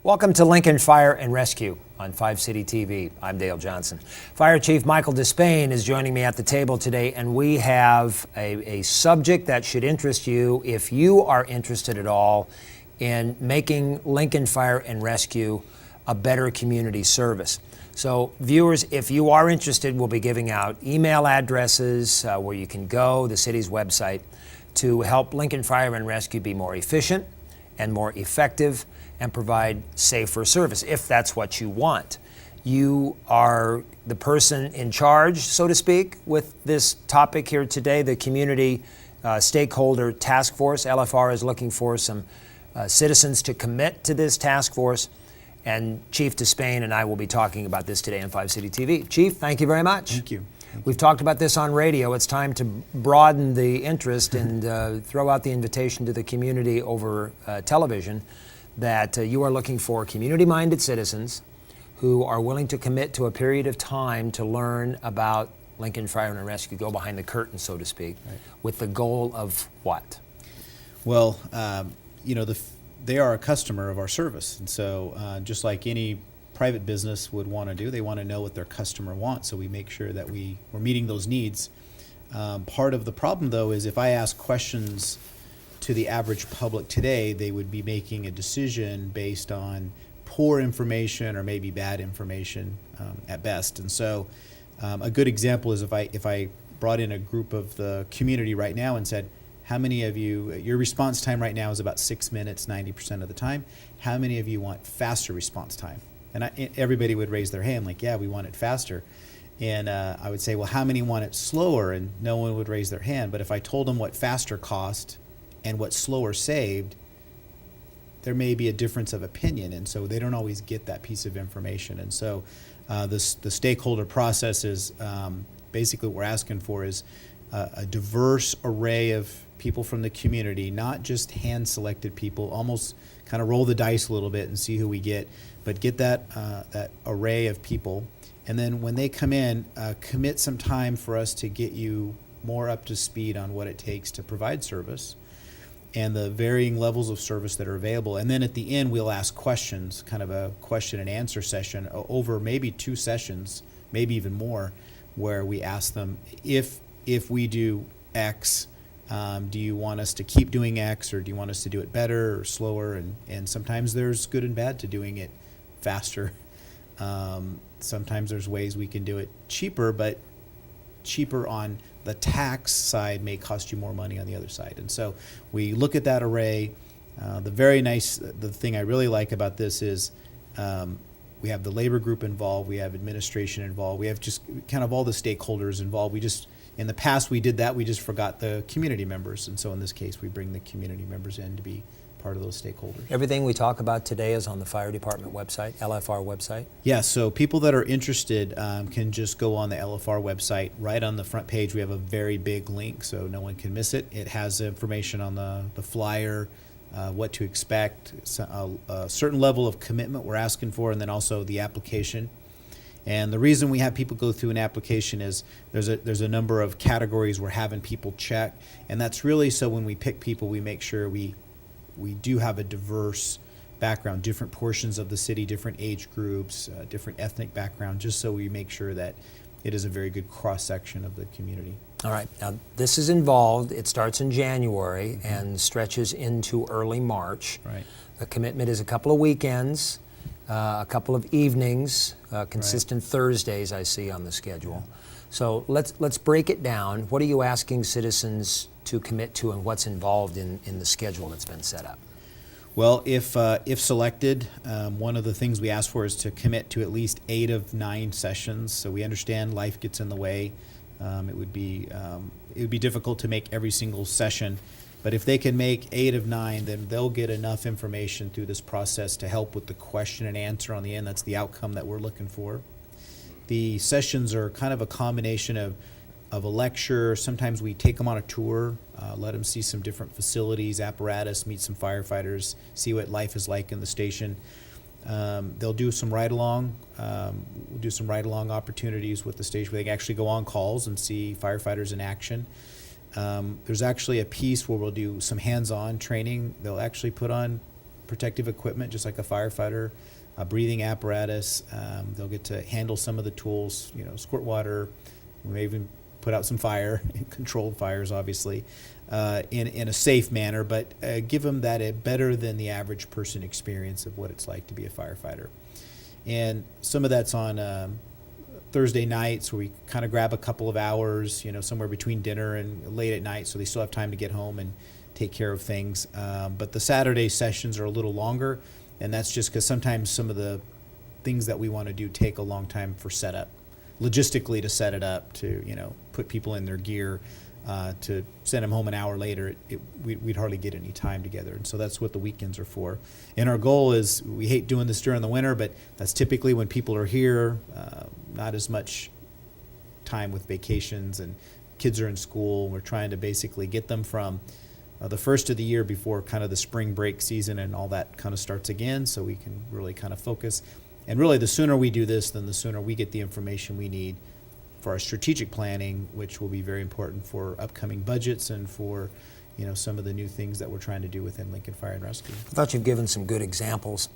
Welcome to Lincoln Fire and Rescue on 5 City TV. I'm Dale Johnson. Fire Chief Michael Despain is joining me at the table today, and we have a subject that should interest you if you are interested at all in making Lincoln Fire and Rescue a better community service. So viewers, if you are interested, we'll be giving out email addresses where you can go, the city's website, to help Lincoln Fire and Rescue be more efficient and more effective and provide safer service, if that's what you want. You are the person in charge, so to speak, with this topic here today. The Community Stakeholder Task Force, LFR, is looking for some citizens to commit to this task force. And Chief Despain and I will be talking about this today on 5 City TV. Chief, thank you very much. Thank you. We've talked about this on radio. It's time to broaden the interest and throw out the invitation to the community over television that you are looking for community-minded citizens who are willing to commit to a period of time to learn about Lincoln Fire and Rescue, go behind the curtain, so to speak, right, with the goal of what? Well, they are a customer of our service, and so just like any private business would want to do, they want to know what their customer wants, so we make sure that we're meeting those needs. Part of the problem, though, is if I ask questions to the average public today, they would be making a decision based on poor information or maybe bad information at best. And so a good example is if I brought in a group of the community right now and said, how many of you, your response time right now is about 6 minutes, 90% of the time. How many of you want faster response time? And everybody would raise their hand like, yeah, we want it faster. And I would say, well, how many want it slower? And no one would raise their hand. But if I told them what faster cost and what slower saved, there may be a difference of opinion, and so they don't always get that piece of information. And so the stakeholder process is basically what we're asking for is a diverse array of people from the community, not just hand-selected people, almost kind of roll the dice a little bit and see who we get, but get that array of people. And then when they come in, commit some time for us to get you more up to speed on what it takes to provide service and the varying levels of service that are available. And then at the end, we'll ask questions, kind of a question and answer session over maybe 2 sessions, maybe even more, where we ask them, if we do X, do you want us to keep doing X, or do you want us to do it better or slower? And sometimes there's good and bad to doing it faster. Sometimes there's ways we can do it cheaper, but cheaper on the tax side may cost you more money on the other side. And so we look at that array. The thing I really like about this is we have the labor group involved, we have administration involved, we have just kind of all the stakeholders involved. In the past we did that, we just forgot the community members. And so in this case, we bring the community members in to be part of those stakeholders. Everything we talk about today is on the fire department website, LFR website? Yeah, so people that are interested can just go on the LFR website. Right on the front page, we have a very big link so no one can miss it. It has information on the flyer, what to expect, a certain level of commitment we're asking for, and then also the application. And the reason we have people go through an application is there's a number of categories we're having people check, and that's really so when we pick people, we make sure we do have a diverse background, different portions of the city, different age groups, different ethnic background, just so we make sure that it is a very good cross-section of the community. All right. Now, this is involved. It starts in January and stretches into early March. Right. The commitment is a couple of weekends, a couple of evenings, consistent Thursdays I see on the schedule. Yeah. So let's break it down. What are you asking citizens to commit to, and what's involved in the schedule that's been set up? Well, if selected, one of the things we ask for is to commit to at least 8 of 9 sessions. So we understand life gets in the way. It would be difficult to make every single session, but if they can make 8 of 9, then they'll get enough information through this process to help with the question and answer on the end. That's the outcome that we're looking for. The sessions are kind of a combination of a lecture. Sometimes we take them on a tour, let them see some different facilities, apparatus, meet some firefighters, see what life is like in the station. They'll do some ride-along. We'll do some ride-along opportunities with the station where they can actually go on calls and see firefighters in action. There's actually a piece where we'll do some hands-on training. They'll actually put on protective equipment, just like a firefighter, a breathing apparatus. They'll get to handle some of the tools, squirt water. We may even put out some fire, controlled fires, obviously, in a safe manner, but give them that better than the average person experience of what it's like to be a firefighter. And some of that's on Thursday nights, where we kind of grab a couple of hours, somewhere between dinner and late at night, so they still have time to get home and take care of things. But the Saturday sessions are a little longer, and that's just because sometimes some of the things that we want to do take a long time for setup, logistically to set it up, to put people in their gear, to send them home an hour later. We'd hardly get any time together, and so that's what the weekends are for. And our goal is, we hate doing this during the winter, but that's typically when people are here, not as much time with vacations and kids are in school. We're trying to basically get them from the first of the year before kind of the spring break season and all that kind of starts again, so we can really kind of focus. And really, the sooner we do this, then the sooner we get the information we need for our strategic planning, which will be very important for upcoming budgets and for some of the new things that we're trying to do within Lincoln Fire and Rescue. I thought you've given some good examples.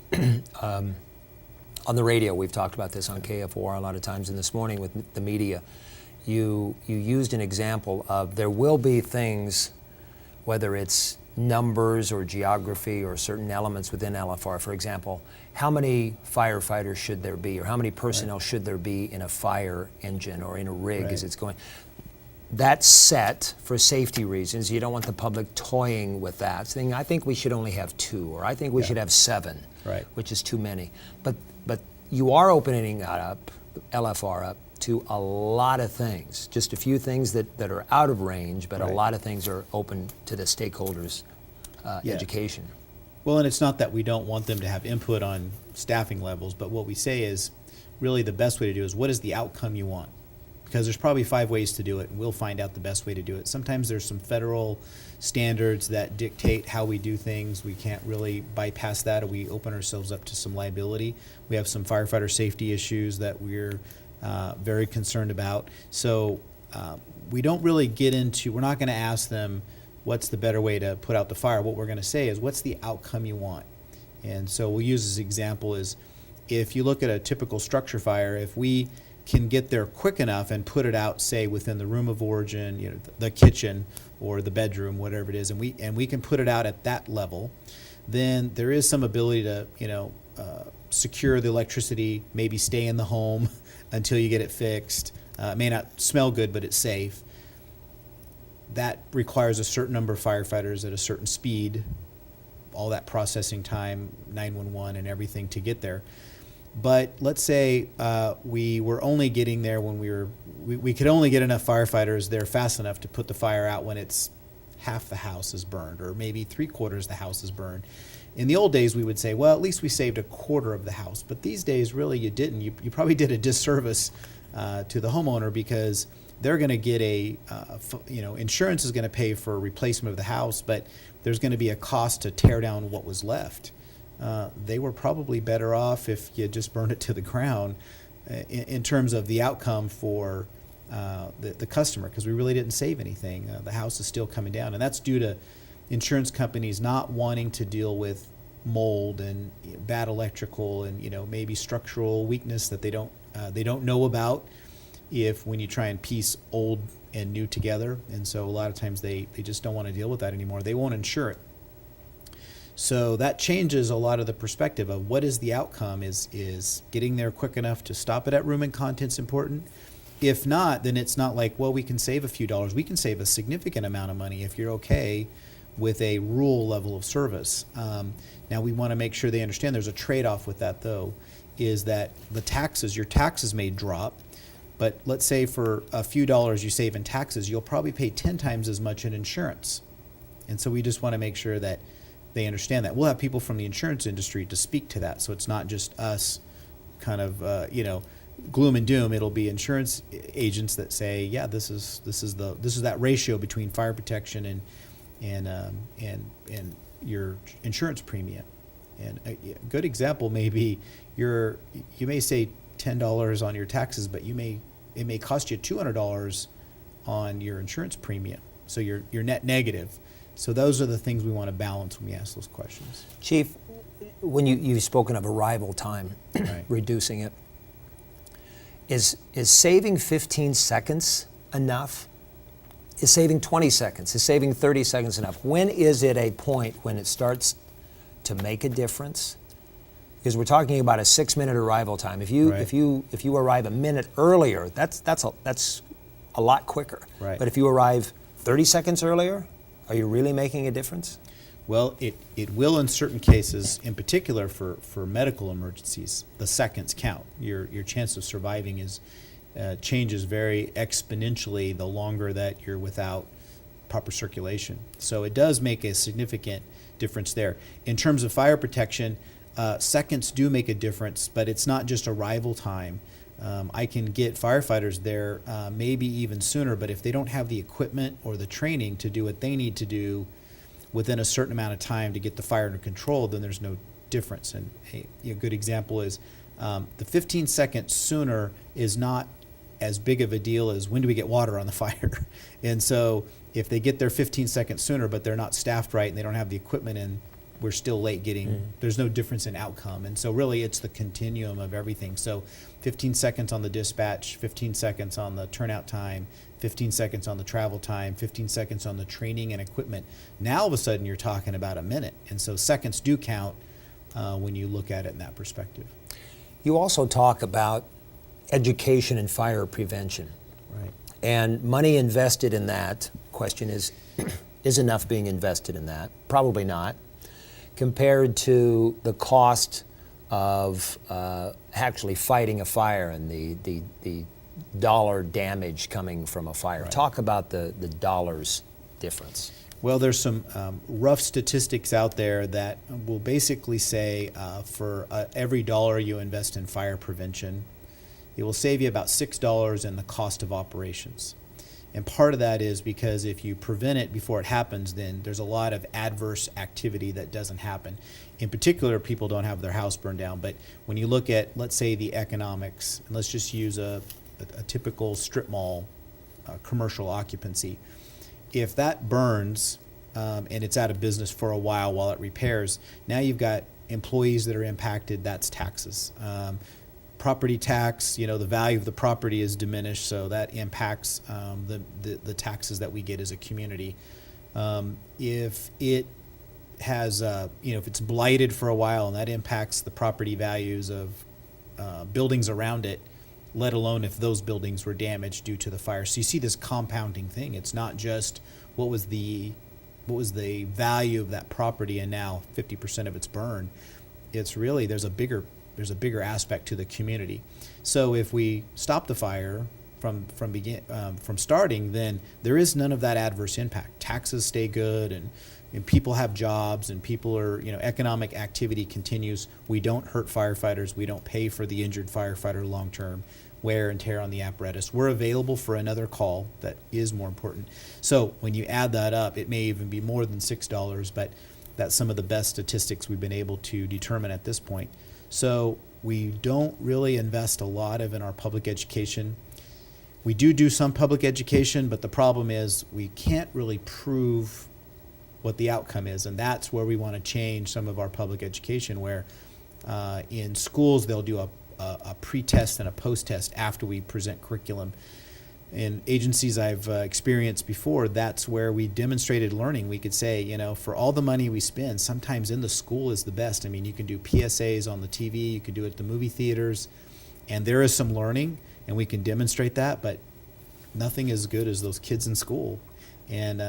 On the radio, we've talked about this on KFOR a lot of times, and this morning with the media, you used an example of there will be things, whether it's numbers or geography or certain elements within LFR. For example, how many firefighters should there be, or how many personnel should there be in a fire engine or in a rig as it's going? That's set for safety reasons. You don't want the public toying with that, saying, I think we should only have 2, or I think we should have 7, which is too many. But you are opening that up, LFR up, to a lot of things. Just a few things that are out of range, but a lot of things are open to the stakeholders' education. Well, and it's not that we don't want them to have input on staffing levels, but what we say is really the best way to do is, what is the outcome you want? Because there's probably 5 ways to do it, and we'll find out the best way to do it. Sometimes there's some federal standards that dictate how we do things. We can't really bypass that, or we open ourselves up to some liability. We have some firefighter safety issues that we're very concerned about. So we don't really get into, we're not going to ask them what's the better way to put out the fire. What we're going to say is, what's the outcome you want? And so we'll use this example is, if you look at a typical structure fire, if we can get there quick enough and put it out, say, within the room of origin, the kitchen or the bedroom, whatever it is, and we can put it out at that level, then there is some ability to, secure the electricity, maybe stay in the home until you get it fixed. It may not smell good, but it's safe. That requires a certain number of firefighters at a certain speed, all that processing time, 911 and everything to get there. But let's say we were only getting there when we could only get enough firefighters there fast enough to put the fire out when it's half the house is burned, or maybe 3/4 the house is burned. In the old days, we would say, well, at least we saved 1/4 of the house. But these days, really, you didn't. You probably did a disservice to the homeowner, because they're going to get insurance is going to pay for a replacement of the house, but there's going to be a cost to tear down what was left. They were probably better off if you just burned it to the ground in terms of the outcome for the customer, because we really didn't save anything. The house is still coming down, and that's due to insurance companies not wanting to deal with mold and bad electrical and maybe structural weakness that they don't know about when you try and piece old and new together. And so a lot of times they just don't want to deal with that anymore. They won't insure it. So that changes a lot of the perspective of what is the outcome. Is getting there quick enough to stop it at room and contents important? If not, then it's not like, well, we can save a few dollars. We can save a significant amount of money if you're okay with a rural level of service. Now we want to make sure they understand there's a trade-off with that, though, is that your taxes may drop, but let's say for a few dollars you save in taxes, you'll probably pay 10 times as much in insurance. And so we just want to make sure that they understand that. We'll have people from the insurance industry to speak to that, so it's not just us kind of gloom and doom. It'll be insurance agents that say, yeah, this is that ratio between fire protection and your insurance premium. And a good example may be you may say $10 on your taxes, but it may cost you $200 on your insurance premium. So you're net negative. So those are the things we want to balance when we ask those questions. Chief, when you've spoken of arrival time, Right. reducing it, is saving 15 seconds enough? Is saving 20 seconds? Is saving 30 seconds enough? When is it a point when it starts to make a difference? Because we're talking about a 6-minute arrival time. If you Right. if you arrive a minute earlier, that's a lot quicker. Right. But if you arrive 30 seconds earlier, are you really making a difference? Well, it will in certain cases, in particular for medical emergencies. The seconds count. Your chance of surviving changes very exponentially the longer that you're without proper circulation. So it does make a significant difference there. In terms of fire protection, seconds do make a difference, but it's not just arrival time. I can get firefighters there maybe even sooner, but if they don't have the equipment or the training to do what they need to do within a certain amount of time to get the fire under control, then there's no difference. And a good example is the 15 seconds sooner is not as big of a deal as when do we get water on the fire. And so if they get there 15 seconds sooner, but they're not staffed right and they don't have the equipment in, we're still late getting, there's no difference in outcome. And so really it's the continuum of everything. So 15 seconds on the dispatch, 15 seconds on the turnout time, 15 seconds on the travel time, 15 seconds on the training and equipment. Now all of a sudden you're talking about a minute. And so seconds do count when you look at it in that perspective. You also talk about education and fire prevention. Right. And money invested in that, question is enough being invested in that? Probably not. Compared to the cost of actually fighting a fire and the dollar damage coming from a fire. Right. Talk about the dollars difference. Well, there's some rough statistics out there that will basically say for every dollar you invest in fire prevention, it will save you about $6 in the cost of operations. And part of that is because if you prevent it before it happens, then there's a lot of adverse activity that doesn't happen. In particular, people don't have their house burned down. But when you look at, let's say, the economics, and let's just use a typical strip mall commercial occupancy. If that burns and it's out of business for a while it repairs, now you've got employees that are impacted, that's taxes. Property tax, the value of the property is diminished, so that impacts the taxes that we get as a community. If it has, if it's blighted for a while and that impacts the property values of buildings around it, let alone if those buildings were damaged due to the fire. So you see this compounding thing. It's not just what was the value of that property and now 50% of it's burned. It's really there's a bigger aspect to the community. So if we stop the fire from starting, then there is none of that adverse impact. Taxes stay good, and people have jobs, and people are, economic activity continues. We don't hurt firefighters. We don't pay for the injured firefighter long term, wear and tear on the apparatus. We're available for another call that is more important. So when you add that up, it may even be more than $6, but that's some of the best statistics we've been able to determine at this point. So we don't really invest a lot in our public education. We do some public education, but the problem is we can't really prove what the outcome is, and that's where we want to change some of our public education, where in schools they'll do a pre-test and a post-test after we present curriculum. In agencies I've experienced before, that's where we demonstrated learning. We could say, for all the money we spend, sometimes in the school is the best. I mean, you can do PSAs on the TV, you can do it at the movie theaters, and there is some learning, and we can demonstrate that, but nothing as good as those kids in school. And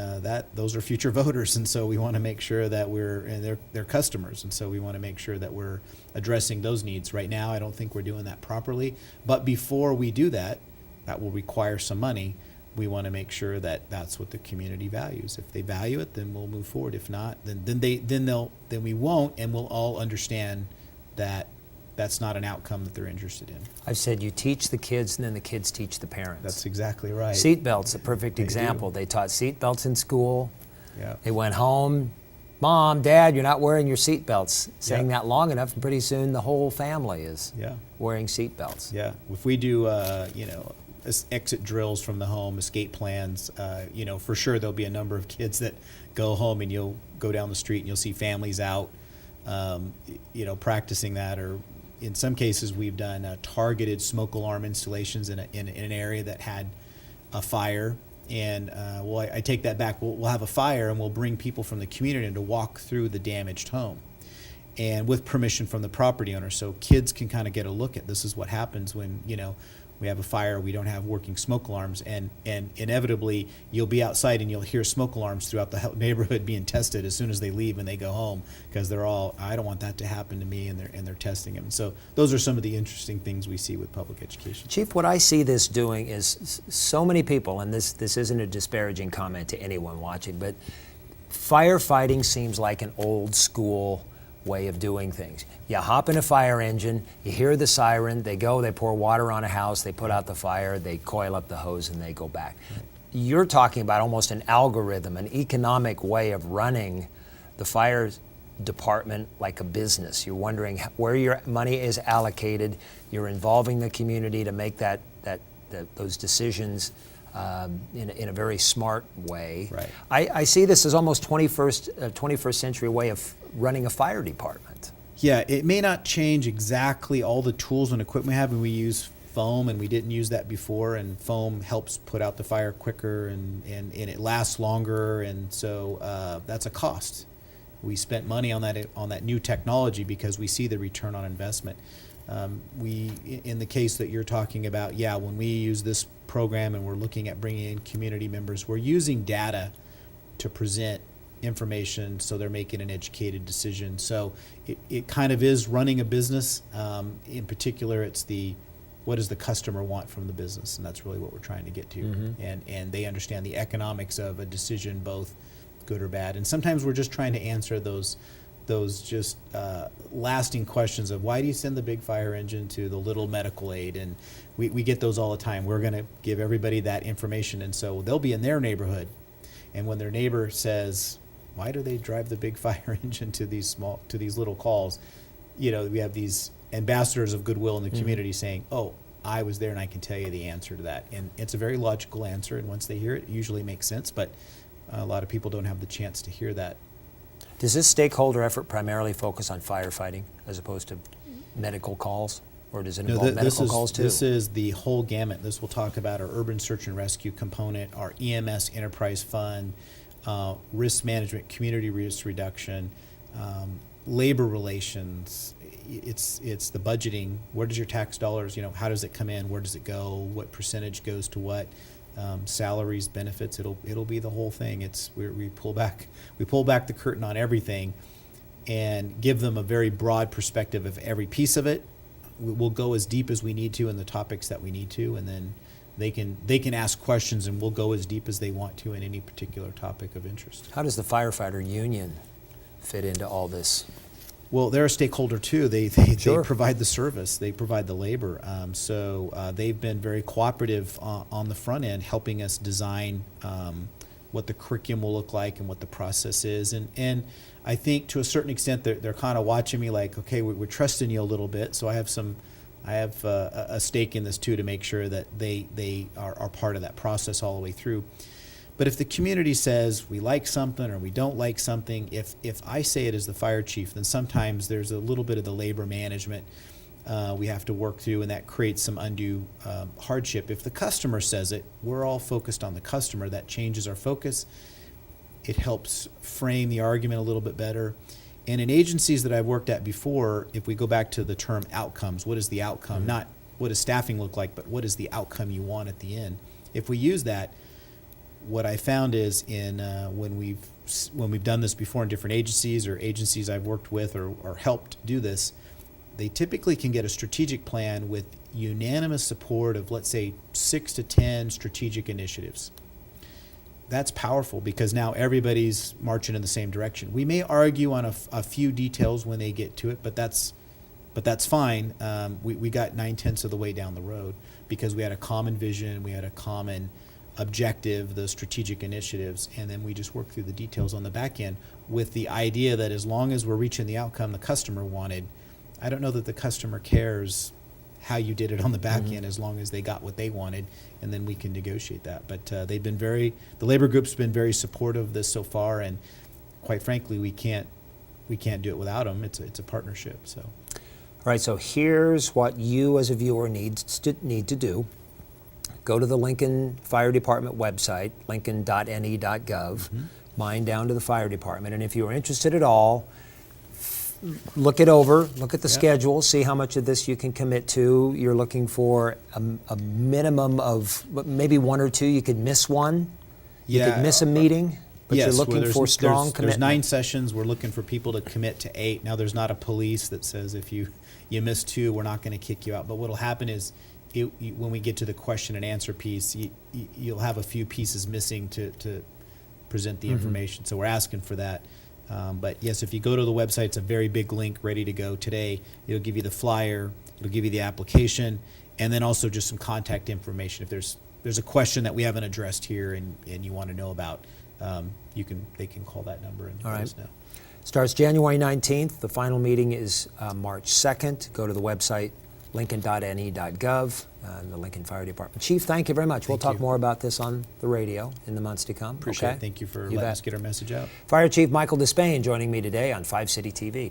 those are future voters, and so we want to make sure that they're customers, and so we want to make sure that we're addressing those needs. Right now, I don't think we're doing that properly, but before we do that, that will require some money. We want to make sure that that's what the community values. If they value it, then we'll move forward. If not, then we won't, and we'll all understand that that's not an outcome that they're interested in. I've said you teach the kids and then the kids teach the parents. That's exactly right. Seatbelts, a perfect example. do. They taught seatbelts in school. Yeah. They went home, Mom, Dad, you're not wearing your seatbelts. Saying Yeah. that long enough, and pretty soon the whole family is Yeah. wearing seatbelts. Yeah. If we do, exit drills from the home, escape plans. For sure there'll be a number of kids that go home, and you'll go down the street and you'll see families out, practicing that. Or in some cases, we've done targeted smoke alarm installations in an area that had a fire. And I take that back. We'll have a fire, and we'll bring people from the community to walk through the damaged home, and with permission from the property owner, so kids can kind of get a look at this is what happens when we have a fire, we don't have working smoke alarms, and inevitably you'll be outside and you'll hear smoke alarms throughout the neighborhood being tested as soon as they leave and they go home, because they're all, I don't want that to happen to me, and they're testing them. So those are some of the interesting things we see with public education. Chief, what I see this doing is so many people, and this isn't a disparaging comment to anyone watching, but firefighting seems like an old school way of doing things. You hop in a fire engine, you hear the siren, they pour water on a house, they put out the fire, they coil up the hose, and they go back. You're talking about almost an algorithm, an economic way of running the fire department like a business. You're wondering where your money is allocated. You're involving the community to make those decisions in a very smart way. Right. I see this as almost 21st century way of running a fire department. Yeah, it may not change exactly all the tools and equipment we have, and we use foam, and we didn't use that before, and foam helps put out the fire quicker, and it lasts longer, and so that's a cost. We spent money on that new technology because we see the return on investment. In the case that you're talking about, when we use this program and we're looking at bringing in community members, we're using data to present information so they're making an educated decision. So it kind of is running a business. In particular, it's what does the customer want from the business, and that's really what we're trying to get to. Mm-hmm. And they understand the economics of a decision, both good or bad. And sometimes we're just trying to answer those just lasting questions of, why do you send the big fire engine to the little medical aid? And we get those all the time. We're going to give everybody that information, and so they'll be in their neighborhood, and when their neighbor says, why do they drive the big fire engine to these little calls? We have these ambassadors of goodwill in the community saying, oh, I was there and I can tell you the answer to that. And it's a very logical answer, and once they hear it, it usually makes sense, but a lot of people don't have the chance to hear that. Does this stakeholder effort primarily focus on firefighting as opposed to medical calls? Or does it involve medical calls too? This is the whole gamut. This will talk about our urban search and rescue component, our EMS enterprise fund, risk management, community risk reduction, labor relations. It's the budgeting. Where does your tax dollars, how does it come in? Where does it go? What percentage goes to what? Salaries, benefits. It'll be the whole thing. We pull back the curtain on everything, and give them a very broad perspective of every piece of it. We'll go as deep as we need to in the topics that we need to, and then they can ask questions, and we'll go as deep as they want to in any particular topic of interest. How does the firefighter union fit into all this? Well, they're a stakeholder too. They Sure. provide the service. They provide the labor. So they've been very cooperative on the front end, helping us design what the curriculum will look like and what the process is. And I think to a certain extent they're kind of watching me like, okay, we're trusting you a little bit. So I have a stake in this too, to make sure that they are part of that process all the way through. But if the community says we like something or we don't like something, if I say it as the fire chief, then sometimes there's a little bit of the labor management we have to work through, and that creates some undue hardship. If the customer says it, we're all focused on the customer. That changes our focus. It helps frame the argument a little bit better. And in agencies that I've worked at before, if we go back to the term outcomes, what is the outcome? Mm-hmm. Not what does staffing look like, but what is the outcome you want at the end? If we use that, what I found is when we've done this before in different agencies or agencies I've worked with or helped do this, they typically can get a strategic plan with unanimous support of, let's say, 6 to 10 strategic initiatives. That's powerful because now everybody's marching in the same direction. We may argue on a few details when they get to it, but that's fine. We got 9/10 of the way down the road because we had a common vision, we had a common objective, the strategic initiatives, and then we just work through the details on the back end with the idea that as long as we're reaching the outcome the customer wanted, I don't know that the customer cares how you did it on the back end, as long as they got what they wanted, and then we can negotiate that. But they've been the labor group's been very supportive of this so far, and quite frankly, we can't do it without them. It's a partnership. So, All right, so here's what you as a viewer need to do. Go to the Lincoln Fire Department website, lincoln.ne.gov, mine down to the fire department, and if you are interested at all, look it over, look at the schedule, see how much of this you can commit to. You're looking for a minimum of maybe one or two. You could miss one. You could miss a meeting, but you're looking for strong commitment. There's 9 sessions. We're looking for people to commit to 8. Now, there's not a police that says if you miss 2, we're not going to kick you out. But what'll happen is when we get to the question and answer piece, you'll have a few pieces missing to present the information. So we're asking for that. But yes, if you go to the website, it's a very big link ready to go today. It'll give you the flyer, it'll give you the application, and then also just some contact information. If there's a question that we haven't addressed here and you want to know about, they can call that number and let us know. Starts January 19th. The final meeting is March 2nd. Go to the website, lincoln.ne.gov, the Lincoln Fire Department. Chief, thank you very much. We'll talk more about this on the radio in the months to come. Appreciate it. Thank you for letting us get our message out. Fire Chief Michael Despain joining me today on 5 City TV.